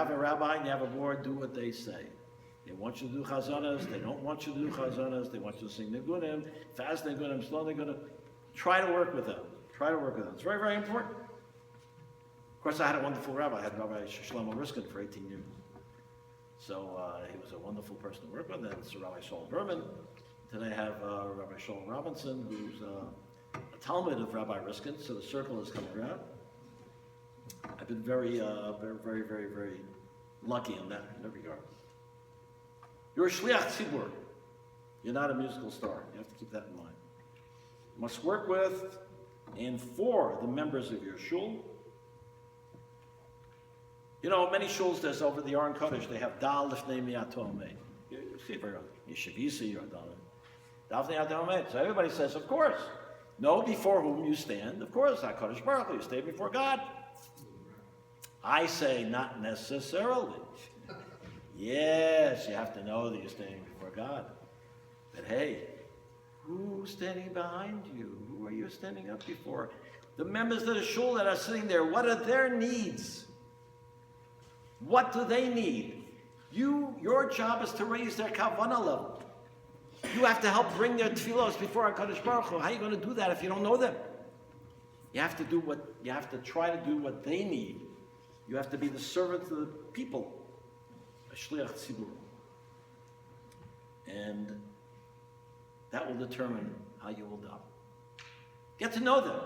have a rabbi and you have a board, do what they say. They want you to do chazanas, they don't want you to do chazanas, they want you to sing nigunim, fast nigunim, slow nigunim. Try to work with them. Try to work with them. It's very, very important. Of course, I had a wonderful rabbi. I had Rabbi Shlomo Riskin for 18 years. So he was a wonderful person to work with. And it's Rabbi Shaul Berman. Today I have Rabbi Shaul Robinson, who's a Talmud of Rabbi Riskin. So the circle is coming around. I've been very lucky in that regard. You're a shliach tzibur. You're not a musical star. You have to keep that in mind. You must work with and for the members of your shul. You know, many shuls, there's over the Aron Kodesh, they have Dal Lifnei Miyato Omeid. You see it very often. Yeshivisi or Dal Lifnei Miyato Omeid. So everybody says, of course. Know before whom you stand. Of course, HaKadosh Baruch Hu, you stand before God. I say not necessarily. Yes, you have to know that you're standing before God. But hey, who's standing behind you? Who are you standing up before? The members of the shul that are sitting there, what are their needs? What do they need? Your job is to raise their kavanah level. You have to help bring their tefillos before HaKadosh Baruch Hu. How are you going to do that if you don't know them? You have to try to do what they need. You have to be the servant to the people. A shliach tzibur. And that will determine how you will die. Get to know them.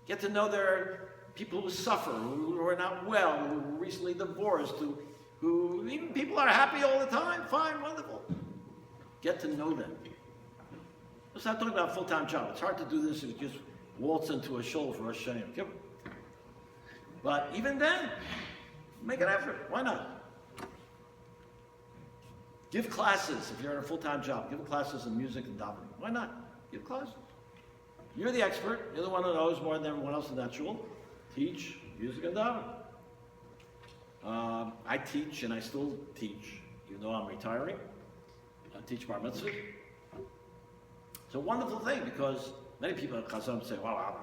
Get to know their people who suffer, who are not well, who were recently divorced, who even people are happy all the time. Fine, wonderful. Get to know them. Let's not talk about a full-time job. It's hard to do this if you just waltz into a shul for Rosh Hashanah. But even then, make an effort. Why not? Give classes if you're in a full-time job. Give classes in music and davening. Why not? Give classes. You're the expert. You're the one who knows more than everyone else in that shul. Teach music and davening. I teach and I still teach. Even though I'm retiring, I teach bar mitzvah. It's a wonderful thing because many people at Chazan say, well, I'm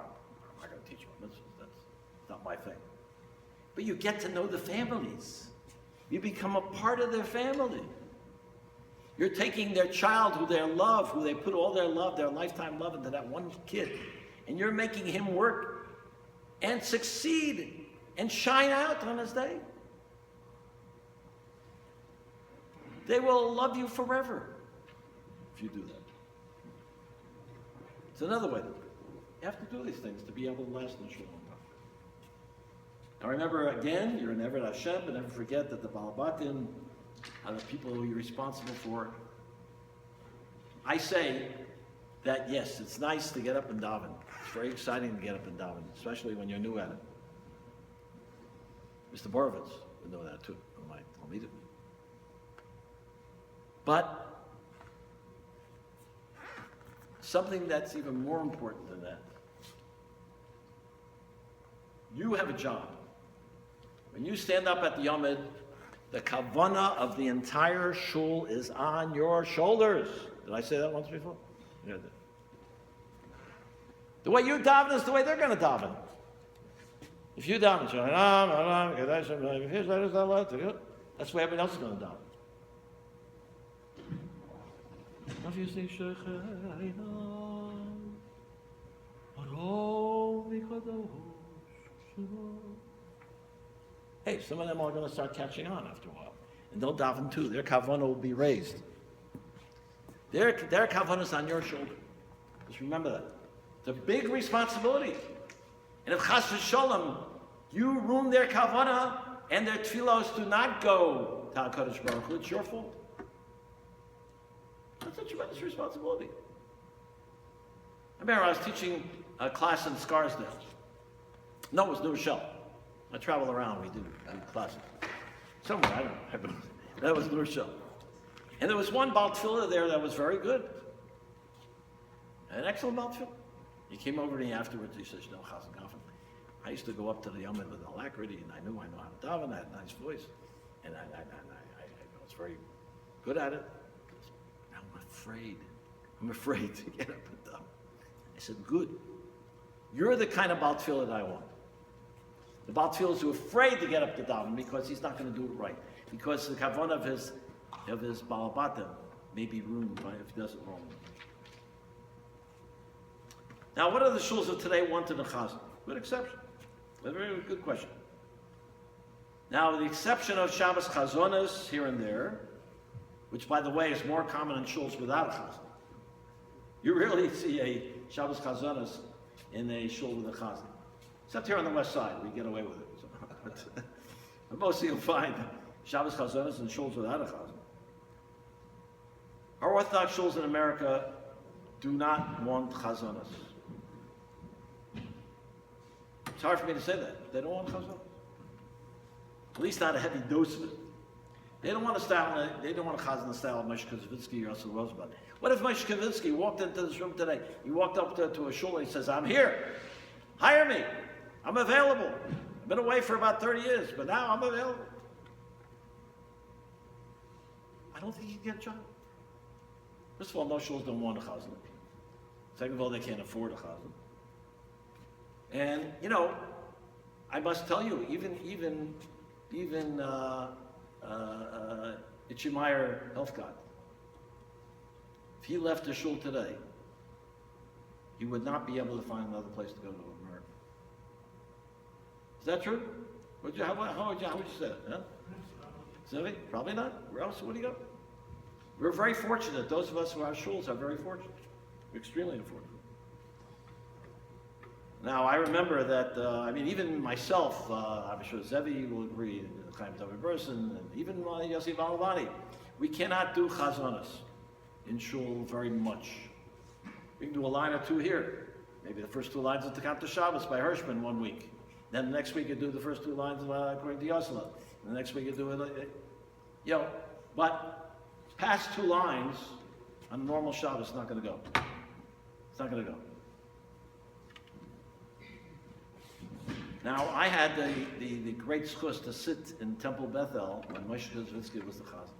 not going to teach bar mitzvah. That's not my thing. But you get to know the families. You become a part of their family. You're taking their child who they love, who they put all their love, their lifetime love into that one kid, and you're making him work and succeed and shine out on his day. They will love you forever if you do that. It's another way to do it. You have to do these things to be able to last in the shul. Now remember again, you're an Eved Hashem, but never forget that the Balabatim are the people who you're responsible for. I say that yes, it's nice to get up and daven. It's very exciting to get up and daven, especially when you're new at it. Mr. Borovitz would know that too, from my Talmidim. But something that's even more important than that. You have a job. When you stand up at the Yomid, the kavanah of the entire shul is on your shoulders. Did I say that once before? Yeah, I did. The way you daven is the way they're going to daven. If you daven, that's the way everyone else is going to daven. If you say, hey, some of them are going to start catching on after a while. And they'll daven too. Their kavanah will be raised. Their kavanah is on your shoulder. Just remember that. It's a big responsibility. And if chas v'sholem, you ruin their kavanah and their tefillos do not go to HaKadosh Baruch Hu, it's your fault. That's a tremendous responsibility. I remember I was teaching a class in Scarsdale. No, it was New Rochelle. I travel around, we do classes. Somewhere, I don't know. That was New Rochelle. And there was one Baal Tefillah there that was very good. An excellent Baal Tefillah. He came over to me afterwards, he says, no, Chazan Goffin, I used to go up to the Yomid with alacrity, and I knew how to daven, I had a nice voice, and I was very good at it. I'm afraid to get up and daven. I said, good. You're the kind of Baal Tefillah that I want. The Baal Tefillah is afraid to get up to daven because he's not going to do it right. Because the kavanah of his Baal Batim may be ruined if he does it wrong. Now, what do the shuls of today want in the Chazan? Good exception. A very good question. Now, the exception of Shabbos Chazonis here and there, which, by the way, is more common in shuls without a Chazan. You rarely see a Shabbos Chazonis in a shul with a Chazan. Except here on the west side, we get away with it. So, but mostly you'll find Shabbos Chazonis in shuls without a Chazan. Our Orthodox shuls in America do not want Chazonis. It's hard for me to say that. They don't want Chazan. At least not a heavy dose of it. They don't want a style. They don't want a Chazan style of Moshe Kazavitsky or Russell Rosenblatt. What if Moshe Kazavitsky walked into this room today? He walked up to a shul and he says, "I'm here. Hire me. I'm available. I've been away for about 30 years, but now I'm available." I don't think he'd get a job. First of all, most shuls don't want a Chazan. Second of all, they can't afford a Chazan. And, you know, I must tell you, even Itchemeyer Helfgott, if he left the shul today, he would not be able to find another place to go to in America. Is that true? How would you say it? Huh? Zevi? Probably not. Where else would he go? We're very fortunate. Those of us who are shuls are very fortunate. We're extremely fortunate. Now, I remember that, even myself, I'm sure Zevi will agree, Chaim David Burson, and even Yossi Balavani, we cannot do chazonas in shul very much. We can do a line or two here. Maybe the first two lines of Tekanta Shabbos by Hirschman one week. Then the next week you do the first two lines according to Yosela. The next week you do it, but past two lines on a normal Shabbos is not going to go. It's not going to go. Now, I had the great schus to sit in Temple Bethel when Moshe Kazavitsky was the Chazan.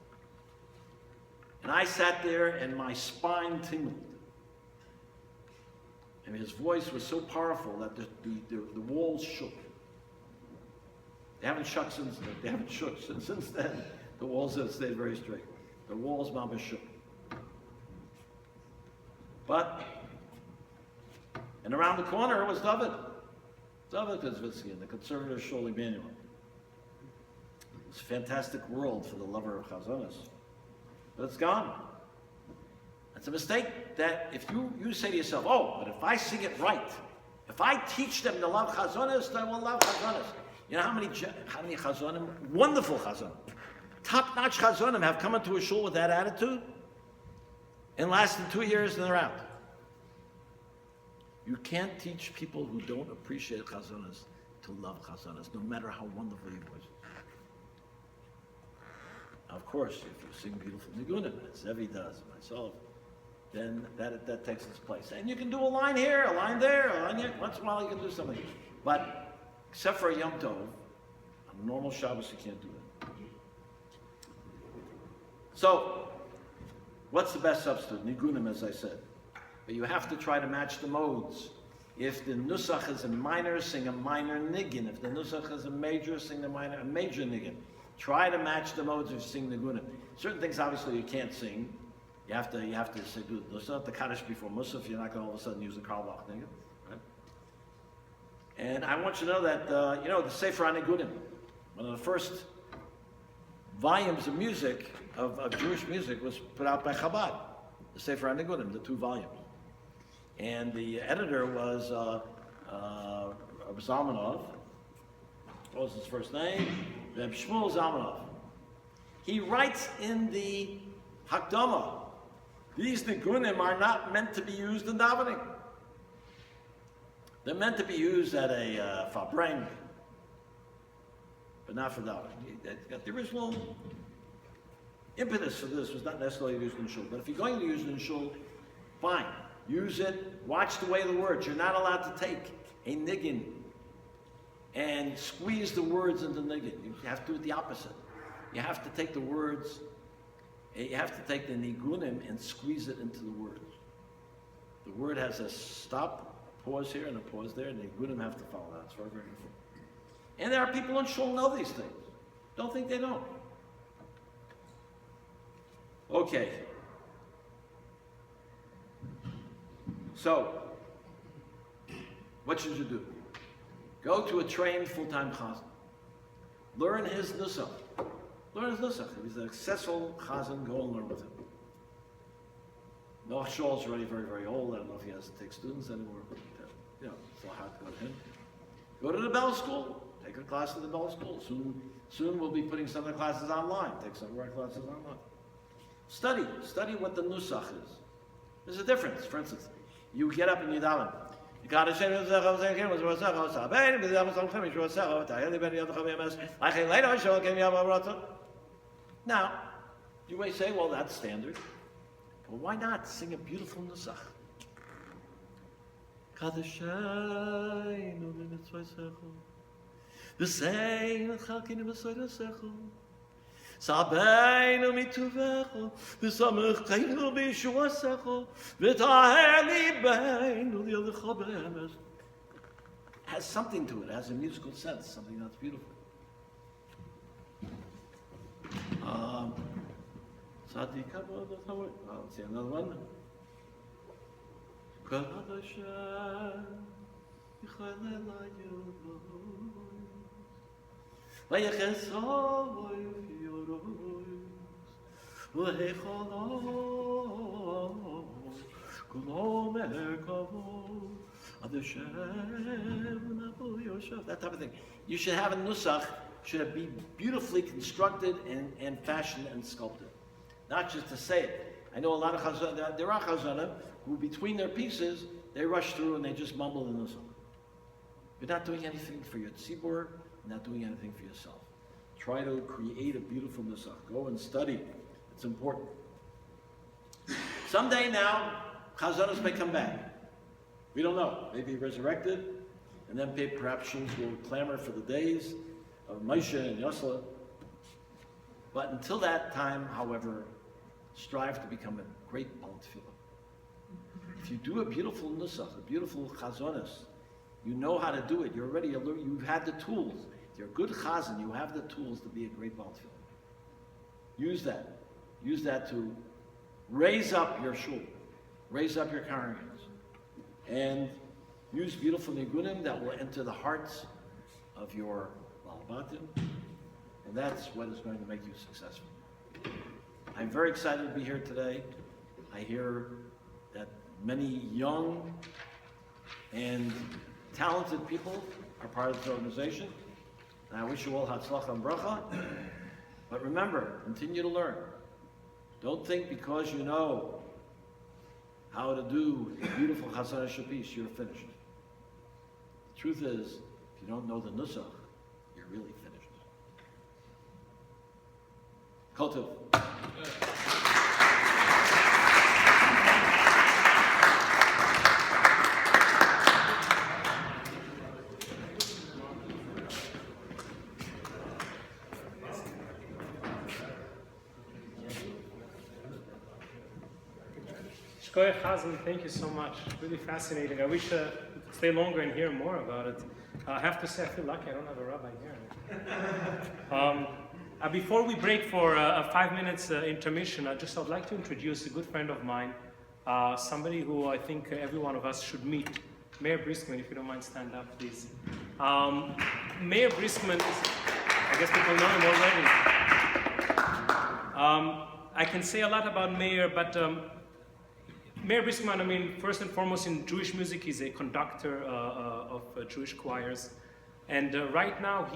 And I sat there and my spine tingled. And his voice was so powerful that the walls shook. They haven't shook since then. The walls have stayed very straight. The walls, mama, shook. And around the corner was David Kazavitsky and the conservative Shul Emmanuel. It's a fantastic world for the lover of Chazonis. But it's gone. It's a mistake that if you say to yourself, but if I sing it right, if I teach them to love Chazonis, they will love Chazonis. You know how many Chazonim, wonderful Chazonim, top-notch Chazonim have come into a shul with that attitude and lasted 2 years and they're out. You can't teach people who don't appreciate Chazonis to love Chazonis, no matter how wonderful your voice is. Now, of course, if you sing beautiful nigunim, as Zevi does, myself, then that takes its place. And you can do a line here, a line there, a line here. Once in a while you can do something. But except for a Yom Tov, on a normal Shabbos you can't do that. So, what's the best substitute? Nigunim, as I said. But you have to try to match the modes. If the nusach is a minor, sing a minor niggin. If the nusach is a major, sing a major niggin. Try to match the modes of sing nigunim. Certain things, obviously, you can't sing. You have to say, do the Kaddish before Musaf. You're not going to all of a sudden use the Karlbach niggin, right? And I want you to know that the Sefer HaNigunim, one of the first volumes of music of Jewish music, was put out by Chabad. The Sefer HaNigunim, the 2 volumes. And the editor was Zalmanov. What was his first name? Reb Shmuel Zalmanov. He writes in the Hakdama, these Nigunim are not meant to be used in davening. They're meant to be used at a Fabreng, but not for davening. The original impetus for this was not necessarily used in shul, but if you're going to use it in shul, fine. Use it, watch the way of the words. You're not allowed to take a niggin and squeeze the words into niggin. You have to do the opposite. You have to take the words, you have to take the nigunim and squeeze it into the words. The word has a stop, a pause here and a pause there, and the nigunim have to follow that. It's very, very important. And there are people in shul who know these things. Don't think they don't. Okay. So, what should you do? Go to a trained full-time Chazan. Learn his nusach. Learn his nusach. If he's a successful Chazan, go and learn with him. Noach Shaul's already very, very old. I don't know if he has to take students anymore, but it's not hard to go to him. Go to the Bell School. Take a class at the Bell School. Soon we'll be putting some of the classes online. Take some of our classes online. Study what the nusach is. There's a difference. For instance, you get up and you daven. Now, you may say, well, that's standard. Well, why not sing a beautiful nusach? Sabeinu mituvecho, v'samechenu b'yeshuasecho, v'taher libeinu li'alecha b'emes. Has something to it. It has a musical sense, something that's beautiful. Let's see another one. That type of thing. You should have a nusach, should be beautifully constructed and fashioned and sculpted. Not just to say it. I know a lot of Chazan, there are Chazanim who between their pieces, they rush through and they just mumble the nusach. You're not doing anything for your tzibur, you're not doing anything for yourself. Try to create a beautiful nusach. Go and study. It's important. Someday now, Chazanos may come back. We don't know. Maybe resurrected, and then perhaps shuls will clamor for the days of Moshe and Yosla. But until that time, however, strive to become a great Baal Tefillah. If you do a beautiful nusach, a beautiful chazonis, you know how to do it. You've had the tools. If you're a good chazan, you have the tools to be a great Baal Tefillah. Use that. Use that to raise up your shul, raise up your congregants, and use beautiful nigunim that will enter the hearts of your Balabatim, and that's what is going to make you successful. I'm very excited to be here today. I hear that many young and talented people are part of this organization, and I wish you all hatzlacha and bracha. But remember, continue to learn. Don't think because you know how to do a beautiful Chazan Shapish, you're finished. The truth is, if you don't know the nusach, you're really finished. Kol tov. Chazan, thank you so much. Really fascinating. I wish to stay longer and hear more about it. I have to say, I feel lucky I don't have a rabbi here. Before we break for a 5 minutes intermission, I'd like to introduce a good friend of mine, somebody who I think every one of us should meet. Mayor Briskman, if you don't mind, stand up, please. Mayor Briskman is, I guess people know him already. I can say a lot about Mayor, but Mayor Briskman, first and foremost in Jewish music, he's a conductor of Jewish choirs. And right now,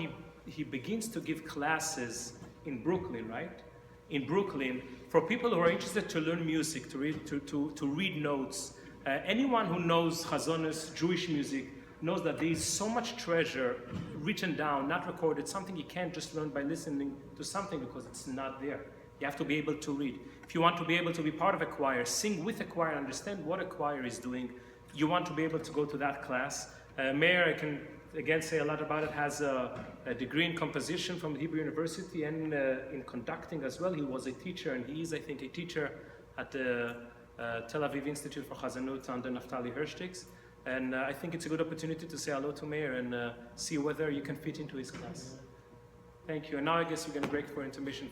he begins to give classes in Brooklyn, right? In Brooklyn, for people who are interested to learn music, to read notes. Anyone who knows Chazonis, Jewish music, knows that there is so much treasure written down, not recorded, something you can't just learn by listening to something because it's not there. You have to be able to read. If you want to be able to be part of a choir, sing with a choir, understand what a choir is doing, you want to be able to go to that class. Mayor, I can again say a lot about it, has a degree in composition from the Hebrew University and in conducting as well. He was a teacher, and he is, I think, a teacher at the Tel Aviv Institute for Chazanut under Naftali Hirschtigs. And I think it's a good opportunity to say hello to Mayor and see whether you can fit into his class. Thank you. And now I guess we're going to break for intermission.